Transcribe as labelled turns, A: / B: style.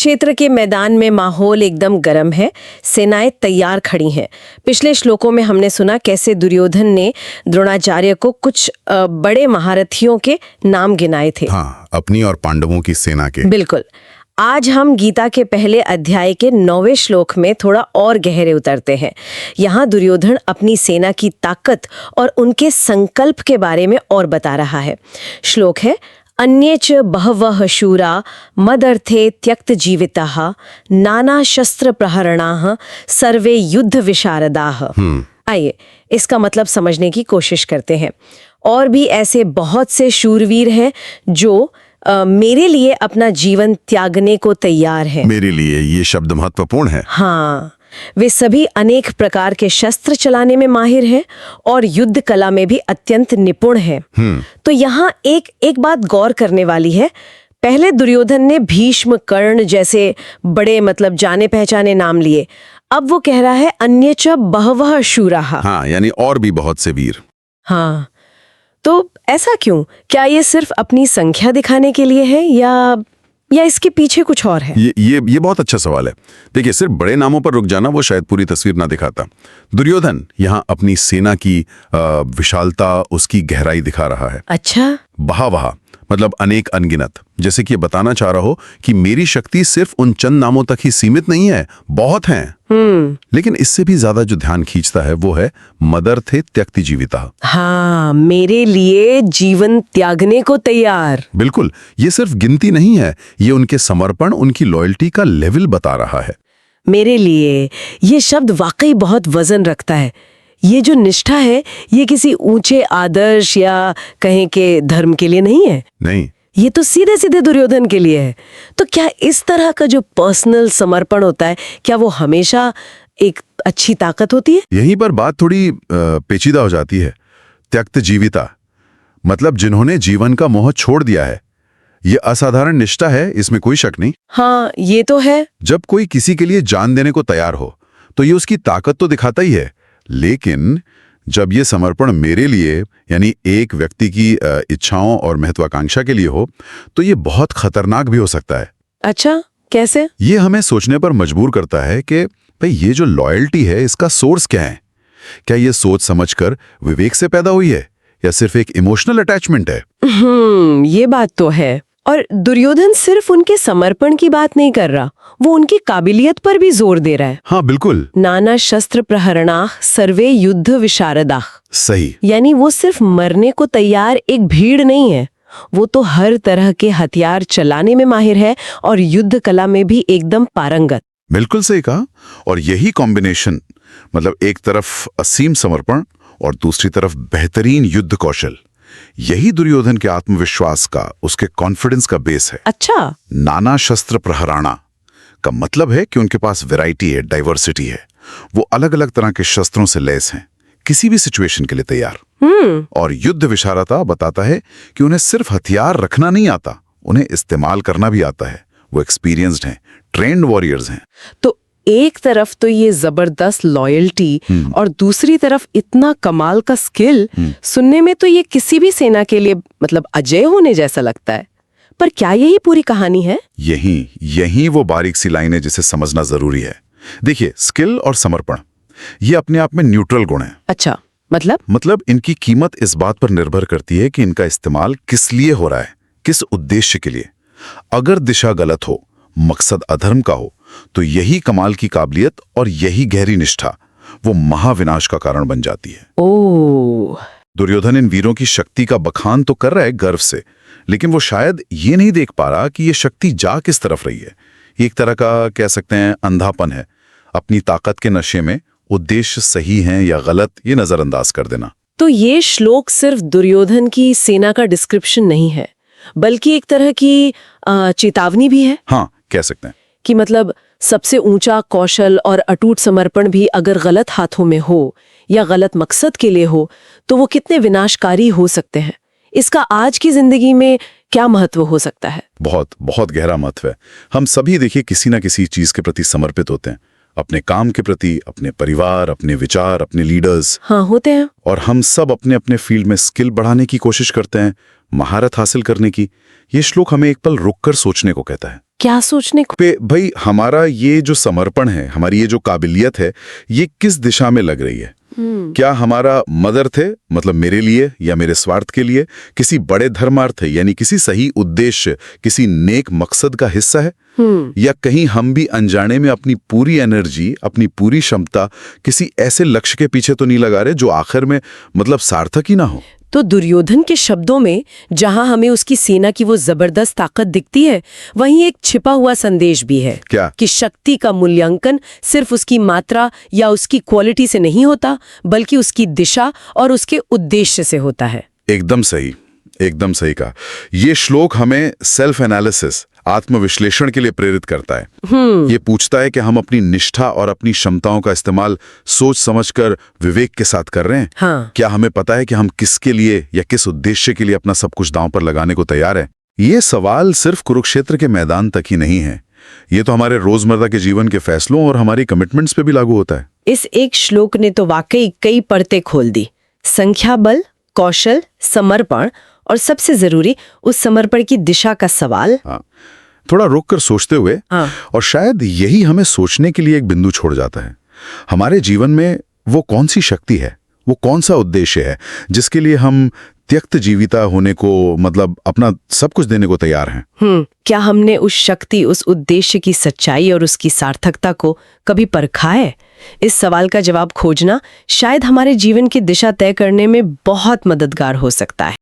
A: कुरुक्षेत्र के मैदान में माहौल एकदम गर्म है, सेनाएं तैयार खड़ी हैं। पिछले श्लोकों में हमने सुना कैसे दुर्योधन ने द्रोणाचार्य को कुछ बड़े महारथियों के नाम गिनाए थे।
B: हाँ, अपनी और पांडवों की सेना के।
A: बिल्कुल। आज हम गीता के पहले अध्याय के 9वें श्लोक में थोड़ा और गहरे उतरते हैं। यहाँ दुर्योधन अपनी सेना की ताकत और उनके संकल्प के बारे में और बता रहा है। श्लोक है, अन्ये च बहवः शूरा मदर्थे त्यक्त जीविताः नाना शस्त्र प्रहरणाः सर्वे युद्ध विशारदाः। आइए इसका मतलब समझने की कोशिश करते हैं। और भी ऐसे बहुत से शूरवीर हैं जो मेरे लिए अपना जीवन त्यागने को तैयार है।
B: मेरे लिए ये शब्द महत्वपूर्ण है।
A: हाँ, वे सभी अनेक प्रकार के शस्त्र चलाने में माहिर हैं और युद्ध कला में भी अत्यंत निपुण हैं। तो यहाँ एक बात गौर करने वाली है। पहले दुर्योधन ने भीष्म, कर्ण जैसे बड़े जाने पहचाने नाम लिए। अब वो कह रहा है अन्ये च बहवः शूराः।
B: हाँ, यानी और भी बहुत से वीर।
A: हाँ, तो ऐसा क्यों? क्या ये सिर्फ अपनी संख्या दिखाने के लिए है या इसके पीछे कुछ और है?
B: ये बहुत अच्छा सवाल है। देखिए, सिर्फ बड़े नामों पर रुक जाना वो शायद पूरी तस्वीर ना दिखाता। दुर्योधन यहाँ अपनी सेना की विशालता, उसकी गहराई दिखा रहा है।
A: अच्छा,
B: बहा मतलब अनेक, अनगिनत। जैसे कि ये बताना चाह रहा हो कि मेरी शक्ति सिर्फ उन चंद नामों तक ही सीमित नहीं है, बहुत हैं। लेकिन इससे भी ज्यादा जो ध्यान खींचता है वो है मदर थे त्यक्ति जीविता।
A: हाँ, मेरे लिए जीवन त्यागने को तैयार।
B: बिल्कुल, ये सिर्फ गिनती नहीं है, ये उनके समर्पण, उनकी लॉयल्टी का लेवल बता रहा है।
A: मेरे लिए ये शब्द वाकई बहुत वजन रखता है। ये जो निष्ठा है, ये किसी ऊंचे आदर्श या कहें के धर्म के लिए नहीं है।
B: नहीं,
A: ये तो सीधे सीधे दुर्योधन के लिए है। तो क्या इस तरह का जो पर्सनल समर्पण होता है, क्या वो हमेशा एक अच्छी ताकत होती है?
B: यहीं पर बात थोड़ी पेचीदा हो जाती है। त्यक्त जीविता मतलब जिन्होंने जीवन का मोह छोड़ दिया है। ये असाधारण निष्ठा है, इसमें कोई शक नहीं।
A: हाँ, ये तो है।
B: जब कोई किसी के लिए जान देने को तैयार हो तो ये उसकी ताकत तो दिखाता ही है। लेकिन जब ये समर्पण मेरे लिए यानी एक व्यक्ति की इच्छाओं और महत्वाकांक्षा के लिए हो तो ये बहुत खतरनाक भी हो सकता है।
A: अच्छा, कैसे?
B: ये हमें सोचने पर मजबूर करता है कि भाई ये जो लॉयल्टी है इसका सोर्स क्या है? क्या ये सोच समझकर विवेक से पैदा हुई है या सिर्फ एक इमोशनल अटैचमेंट है?
A: ये बात तो है। और दुर्योधन सिर्फ उनके समर्पण की बात नहीं कर रहा, वो उनकी काबिलियत पर भी जोर दे रहा है।
B: हाँ, बिल्कुल।
A: नाना शस्त्र प्रहरणाः सर्वे युद्ध विशारदाः।
B: सही।
A: यानी वो सिर्फ मरने को तैयार एक भीड़ नहीं है, वो तो हर तरह के हथियार चलाने में माहिर है और युद्ध कला में भी एकदम पारंगत।
B: बिल्कुल सही कहा। और यही कॉम्बिनेशन मतलब एक तरफ असीम समर्पण और दूसरी तरफ बेहतरीन युद्ध कौशल, यही दुर्योधन के आत्मविश्वास का, उसके कॉन्फिडेंस का बेस है।
A: अच्छा,
B: नाना शस्त्र प्रहराणा का मतलब है कि उनके पास वैरायटी है, डाइवर्सिटी है। वो अलग अलग तरह के शस्त्रों से लैस हैं, किसी भी सिचुएशन के लिए तैयार। और युद्ध विशारदा बताता है कि उन्हें सिर्फ हथियार रखना नहीं आता, उन्हें इस्तेमाल करना भी आता है। वो एक्सपीरियंस्ड हैं, ट्रेन्ड वॉरियर्स हैं।
A: तो एक तरफ तो ये जबरदस्त लॉयल्टी और दूसरी तरफ इतना कमाल का स्किल, सुनने में तो ये किसी भी सेना के लिए अजय होने जैसा लगता है। पर क्या यही पूरी कहानी है?
B: यही वो बारीक सी लाइन है जिसे समझना जरूरी है। देखिए, स्किल और समर्पण ये अपने आप में न्यूट्रल गुण है।
A: अच्छा,
B: मतलब इनकी कीमत इस बात पर निर्भर करती है कि इनका इस्तेमाल किस लिए हो रहा है, किस उद्देश्य के लिए। अगर दिशा गलत हो, मकसद अधर्म का हो, तो यही कमाल की काबिलियत और यही गहरी निष्ठा वो महाविनाश का कारण बन जाती है।
A: ओह,
B: दुर्योधन इन वीरों की शक्ति का बखान तो कर रहा है गर्व से, लेकिन वो शायद ये नहीं देख पा रहा कि ये शक्ति जा किस तरफ रही है। एक तरह का कह सकते हैं अंधापन है, अपनी ताकत के नशे में उद्देश्य सही हैं या गलत ये नजरअंदाज कर देना।
A: तो ये श्लोक सिर्फ दुर्योधन की सेना का डिस्क्रिप्शन नहीं है, बल्कि एक तरह की चेतावनी भी है।
B: हाँ, कह सकते हैं
A: कि सबसे ऊंचा कौशल और अटूट समर्पण भी अगर गलत हाथों में हो या गलत मकसद के लिए हो तो वो कितने विनाशकारी हो सकते हैं। इसका आज की जिंदगी में क्या महत्व हो सकता है?
B: बहुत बहुत गहरा महत्व है। हम सभी देखिए किसी ना किसी चीज के प्रति समर्पित होते हैं, अपने काम के प्रति, अपने परिवार, अपने विचार, अपने लीडर्स।
A: हाँ, होते हैं।
B: और हम सब अपने अपने फील्ड में स्किल बढ़ाने की कोशिश करते हैं, महारत हासिल करने की, ये श्लोक हमें एक पल रुककर सोचने को कहता है
A: क्या सोचने को?
B: पे भाई हमारा ये जो समर्पण है, हमारी ये जो काबिलियत है, ये किस दिशा में लग रही है। क्या हमारा मदर थे, मतलब मेरे लिए या मेरे स्वार्थ के लिए, किसी बड़े धर्मार्थ है यानी किसी सही उद्देश्य, किसी नेक मकसद का हिस्सा है, या कहीं हम भी अनजाने में अपनी पूरी एनर्जी, अपनी पूरी क्षमता किसी ऐसे लक्ष्य के पीछे तो नहीं लगा रहे जो आखिर में मतलब सार्थक ही ना हो।
A: तो दुर्योधन के शब्दों में जहां हमें उसकी सेना की वो जबरदस्त ताकत दिखती है, वहीं एक छिपा हुआ संदेश भी है।
B: क्या?
A: कि शक्ति का मूल्यांकन सिर्फ उसकी मात्रा या उसकी क्वालिटी से नहीं होता, बल्कि उसकी दिशा और उसके उद्देश्य से होता है।
B: एकदम सही, एकदम सही कहा। ये श्लोक हमें सेल्फ एनालिसिस, आत्मविश्लेषण के लिए प्रेरित करता है। ये पूछता है कि हम अपनी निष्ठा और अपनी क्षमताओं का इस्तेमाल सोच समझकर विवेक के साथ कर रहे हैं।
A: हाँ।
B: क्या हमें पता है कि हम किसके लिए या किस उद्देश्य के लिए अपना सब कुछ दांव पर लगाने को तैयार हैं? ये सवाल सिर्फ कुरुक्षेत्र के मैदान तक ही नहीं है, ये तो हमारे रोजमर्रा के जीवन के फैसलों और हमारी कमिटमेंट्स पे भी लागू होता है।
A: इस एक श्लोक ने तो वाकई कई परतें खोल दी। संख्या बल, कौशल, समर्पण और सबसे जरूरी उस समर्पण की दिशा का सवाल।
B: हाँ, थोड़ा रुक कर सोचते हुए, और शायद यही हमें सोचने के लिए एक बिंदु छोड़ जाता है। हमारे जीवन में वो कौन सी शक्ति है, वो कौन सा उद्देश्य है जिसके लिए हम त्यक्त जीविता होने को, मतलब अपना सब कुछ देने को तैयार हैं।
A: क्या हमने उस शक्ति, उस उद्देश्य की सच्चाई और उसकी सार्थकता को कभी परखा है? इस सवाल का जवाब खोजना शायद हमारे जीवन की दिशा तय करने में बहुत मददगार हो सकता है।